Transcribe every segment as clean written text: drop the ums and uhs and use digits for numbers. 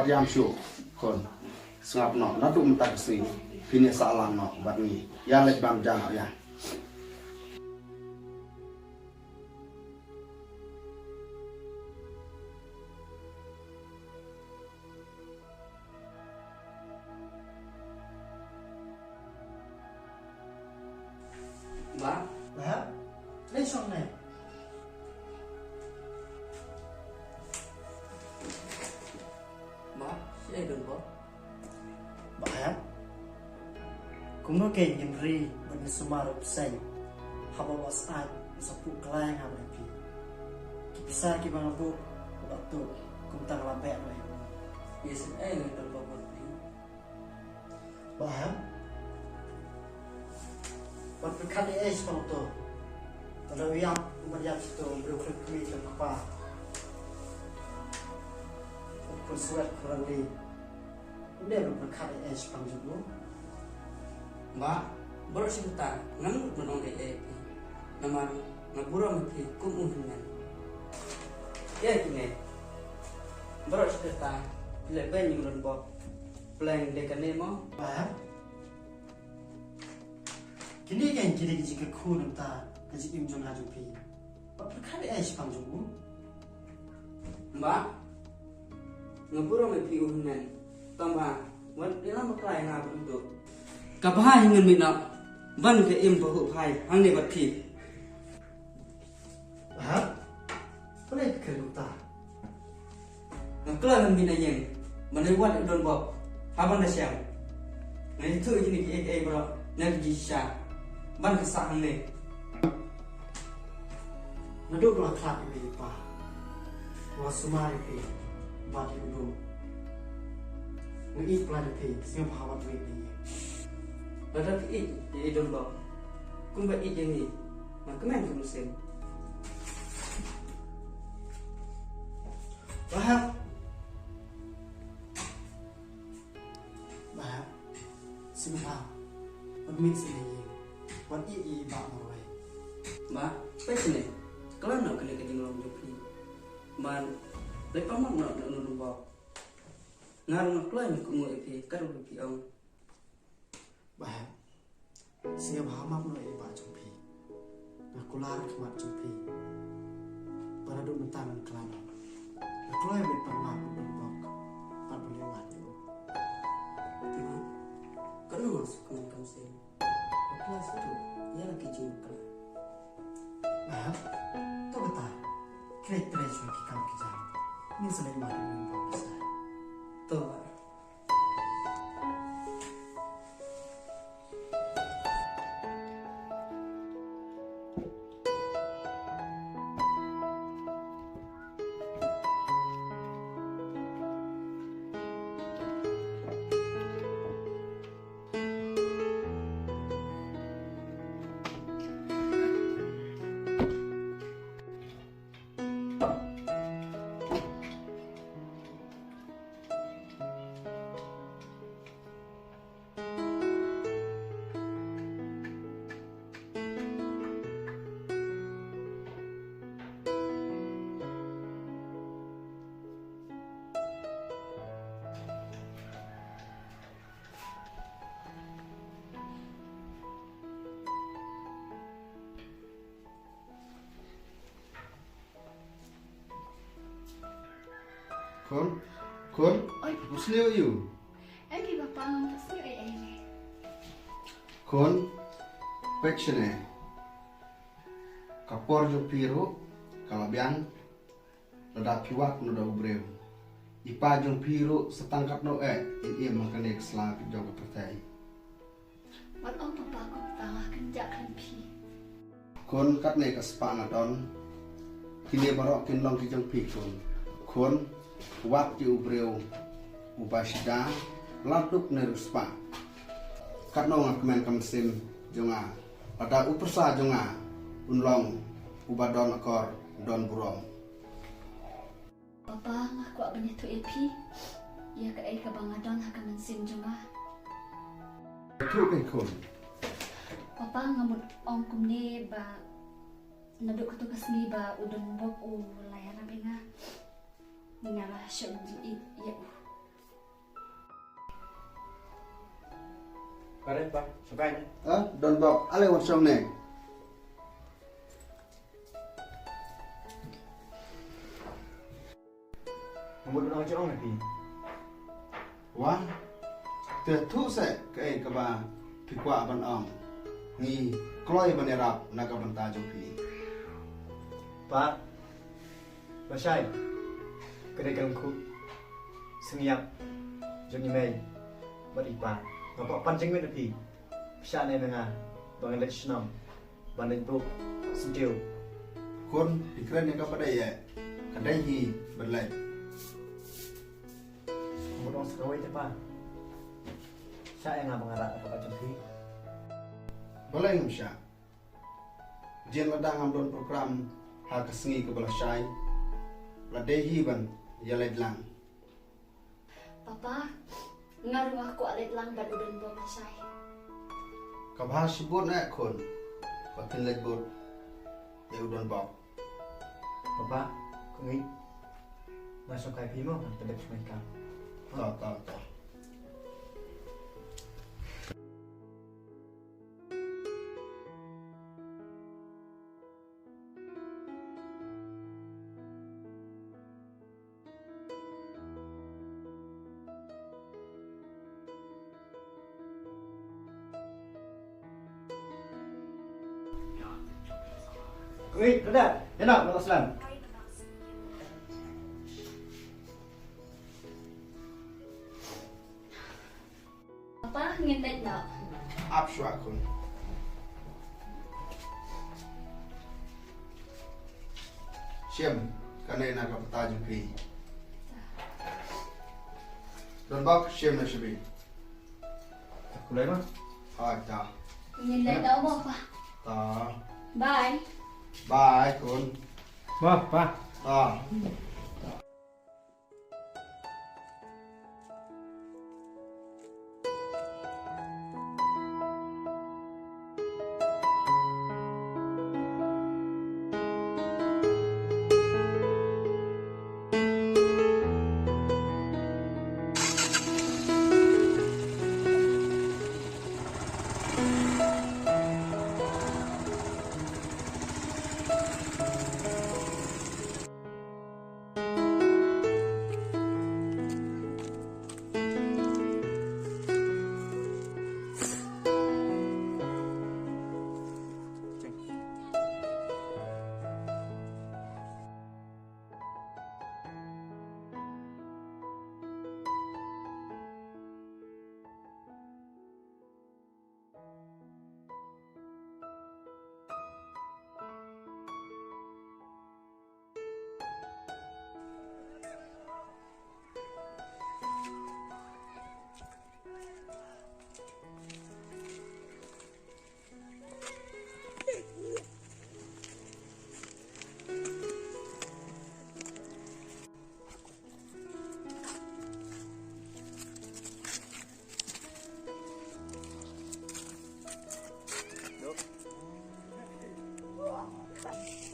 diam syuk kon sengap no natu mentak sri pini salam no bat ni ya lek bang jang ya Mbak, Bah, lesong ne. Mbak, saya dun po. Bah, kung no kay ngimri ban sumarap say. Haba was at sa puklang haba pi. Kipisa ki mga bu waktu kung tang lambe mo. Yes, ay dun po po. Bah, wat berkali es pang to. Kalau yang melihat itu berukut kami ke kepala. Ukun suat kurang di. Udah berkali es pang juga. Mbak, baru sebentar, ngan menong EP. Nama ngabura mati kumuhinan. Ya kini. Baru sebentar, lebih nyuruh Bob. Plan dekan nemo. Bah, kini kan kiri jika ku nampak kaji imjong haju pi. Apa berkali es pang juga? Mbak, ngabura mati uhinan. Tambah, wan ilang maklay nga berdua. Kabahay ngan minap, ban ke im bahu hai, hang ne bat pi. Bah, boleh kerja ta. Ngakla ngan minayeng, manewat don Bob. Abang dah siap. Nah itu ini bro, nak gisha, ban kesah hang ne. Naduk lah kelak ini pa. Wasumari pi, bagi dulu. Ngi pelan pi, siapa hawat duit ni. Badak don Bob. Kumba yang ni, nak kemen ke musim. Bah, bah, siapa? Admit sini. Wan i ba moroi. Mbak, pes ni. Kalau nak kena kerja ngelong jopi, man, lepas mak nak nulung Bob. Ngarang ngakla ni kungu epi, karu epi ang. Bah, siapa hamam moroi ba jumpi. Nakular kemat jumpi. Pada duk mentangan kelana. Nakular be parma bok. Pan boleh tu. Mbak, kalau masuk ke musim, kelas tu, ia lagi jumpa. Bah, tu betul. Kira-kira cuci kita kerja. Ini selain mati minum besar. Tu, Mbak. kon, Oi. musliu you. Em đi vào phòng thật sự ấy này. Kon, pekshene. Kapor jo piro, kalabiang, nada piwak nada ubreu. Ipa jong piro setangkap no ini makane keselang jong pertai. Vẫn ông papa cũng tahu akan jalan pi. Kon kat ne kaspa don. Kini barok kin long ki jong pi kon wak ji ubreu upasida latuk ne ruspa. Kat no ngakmen kamsim jonga. Pada upersa jonga unlong ubadon akor don burong. Papa ngaku abang itu epi. Ia ke ai kabangadon akan mensim juga. Itu kan kon. Papa ngamut ong kumne ba naduk ketu kesmi ba udon bok u layana benga. Ningala syok i ya. Pare pa, sukai ni. Don bok ale wan som ne. Ngabut orang cerong ni pi. Wah, thu se ke ba pikwa ban ong. Ni kloi ban erap na ka ban ta jong pi. Pa. Masai. Kedai ku. Sengiap. Joni mei. Bari pa. Ngapa pancing ni pi. Pisa ni nga. Bang lek snam. Ban lek bro. Sentiu. Kon pikran ni ka pada ye. Kadai hi ban lai. Ngabut orang sekawai te pa. Saya nga bangarak apa macam pi. Balai ngumsha. Jen ladang am don program ha kesengi ke bala syai. Ladai hi ban yalai lang. Papa, ngaruh aku alit lang ban udon bom masai. Ka bha sibut na kon. Ka tin lek bot. Ya udon bok. Bapa, kau ngi. Masuk kai pi mo, terlep mereka. Ta. Wait, sudah. Enak, Bapak Selam. Papa, ngintet na. Ap shwa kon. Shem kanai na ka pata jong pi. Don bok shem na shibi. Kulai mah. Ha ta. Ngintet na mo, pa. Ta. Bye. Bye kon. Wah, pa. Ta.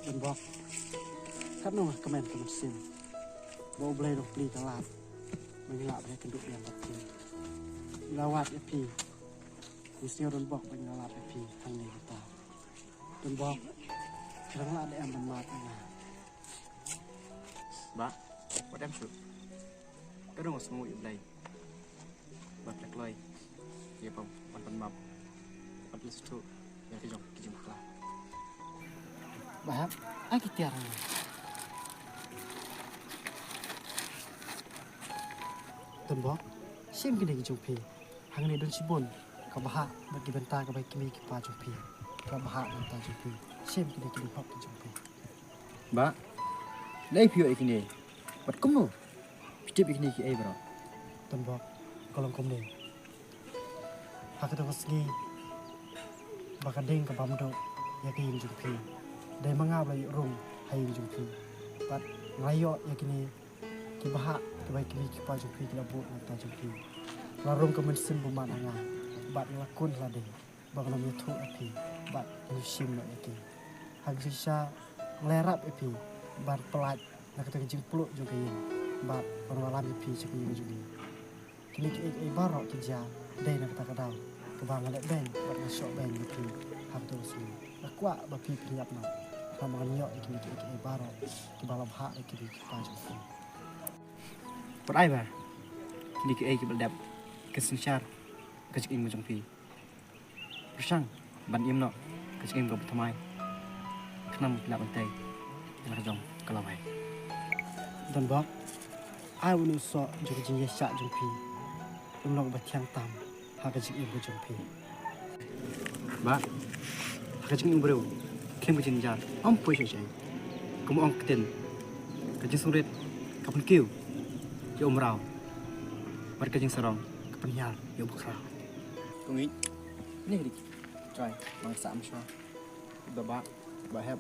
Dan bok. Kan nong kemen kemen sim. Bawa belai dok beli telat. Mengelak boleh kenduk yang batin. Lawat ya pi. Mesti orang bok mengelak ya pi tang ni kita. Dan bok. Kerang lah ada yang bermat na. Ba, buat em sụp. Cái đồ ngồi ở đây. Bật lạc lơi. Thì bông, bật mập. Bật lít thu. Yang kijong kelah. Bahap, aku tiara. Dan bok. Sim kini kijong pi. Hang ni don sibon. Kau bahak bagi bentar kau bagi kimi kipa jong pi. Kau bahak bentar jong pi. Sim kini hok kijong pi. Ba, đây phiêu ikini. Bật cung nu. Pitip ikini ki ai bro. Dan bok. Kolong kom ni. Aku tu kesini. Bakading ke bamdo. Ya ke yin jong pi. Dari mengap lagi rung. Hai yin jong pi. Bat ngayok ya kini. Ki bahak kau kimi kipa jong pi. Kila buat nata jong pi. Larung kemen sim bumat angah. Bat ngelakun lading. Bang nam yutu api. Bat nyusim nak yaki. Hag sisa lerap api. Bat pelat. Nak kata kejing peluk juga yin. Bat orang alam api cakap yin juga. Kini barok kerja. Day nak kata kadau. kebang ada band buat masuk band gitu habis semua nak kuat bagi penyap nak sama nyok iki baro ki balap hak iki kita jumpa Por ai ba? Kini ke ai ke berdap ke sinchar ke cik im jong pi. Persang ban im no ke cik im go thamai. Khnam la ban tai. La jong kalau ai. dan bok ai unu so jong jing ya sha jong pi long ba thiang tam ha ka jing im jong pi Ba. Ke cik im bro. Kem ke jinjar. Om poi chai. Kum ong kten. Ke jing surit kapun kiu. Yo umrau. Bar ke jing sarong kapun yar yo bukra. Kung ni dik. Try mang sam sha. Ba heb.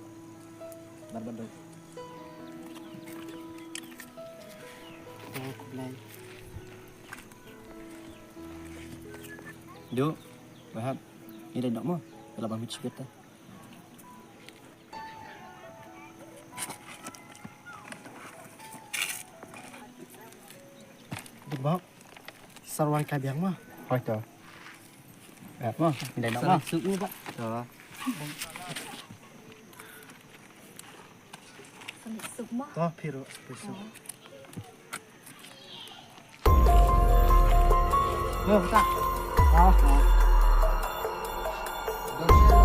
Bar ban doi. oh kulai Do, bahab. Ini dah nak mo. Dalam bang mit sikit. dan bok sarwai ka biang mah Hoi to. Bahab mo. Ini dah nak mo. Suk ni Pak. To. Sampai semua. to piro peso Oh, tak. Don siapa?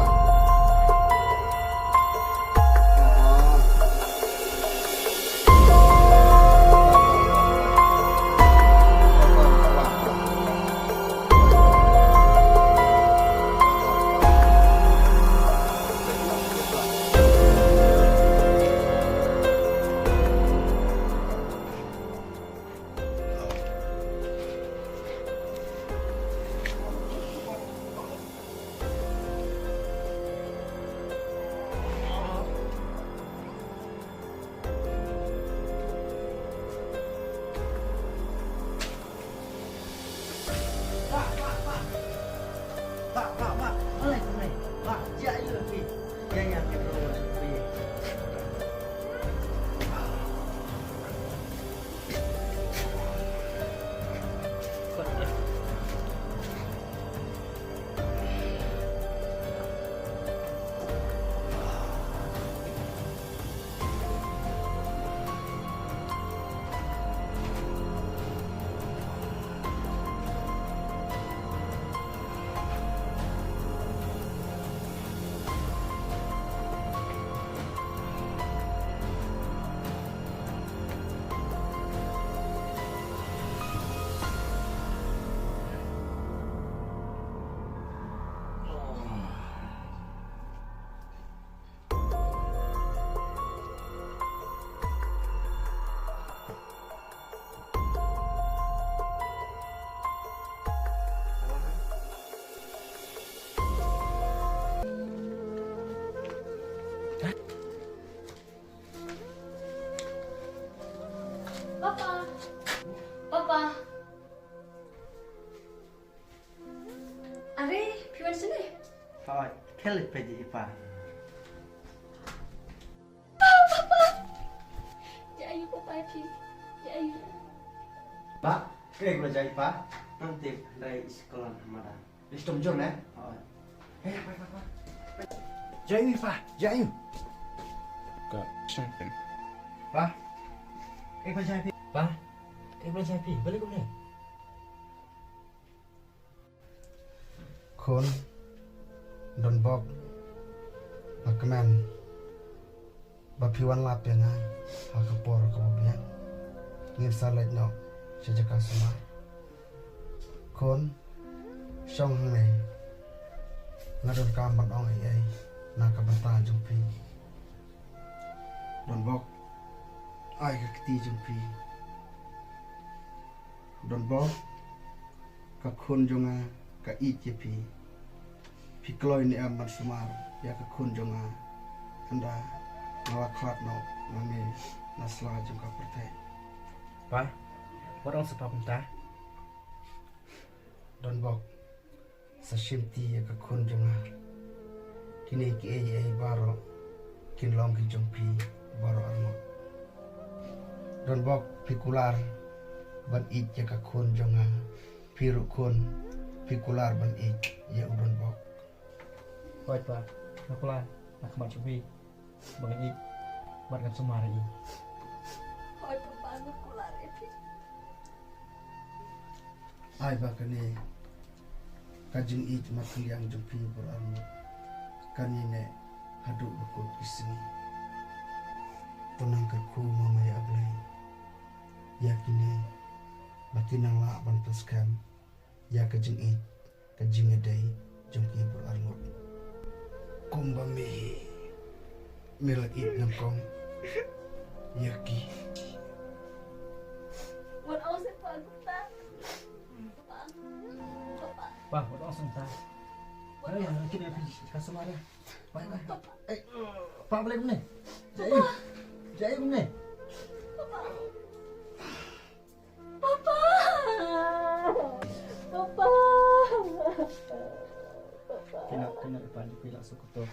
Papa. Papa. Are, piwan sini. Hoi, kelly pedi ipa. Ya ayu papa pi. Ya ayu. Pak, kayak gue jadi pak. Nanti dari sekolah mana? Di Stomjon ya? Hoi. Pak. Jadi pak, jadi. Got something. Pak, kayak gue jadi. Ba. Kayak boleh jadi. Balik boleh. Khốn Don bok Makaman Bapiwan lapia ngai Hakapor kawabian Ngir salet no Sejaka semua Khốn Song hang này Ngadon kambat ong ai Naka banta jumpi Don bok Ai ka keti jumpi Don bok Ka khôn jonga Ka iti Pikloi ni aman semar ya ke kun jonga anda ngalaklat no nangi nasla jongka pertai Ba. Orang sebab entah. don bok sa shimti ya ke kun jonga kini ki ai baro kin long ki jongpi baro armo don bok pikular ban it ya ke kun jonga piru kun pikular ban ik ya udon bok. Wait pa, nakulan, nakamat cubi, bangan ik, barkan sumari i. Oi papa nakular epi. Ai ba kani kajing ik makliang jumpi berarno kanine haduk bekut kisini. Tonang kerku mama ya ablay. Yakini batinang la bantas kam ya kajing ik kajing adai jumpi berarno. Kumba mihi mila ik nangkong yaki. Wan au se pa gusta. Papa. Pa, wala akong santa. Ay, ang kini kasumari. Pa, ay, pa balik mo ni. Jai mo ni. Papa. Papa. Kina ipan pila suko to.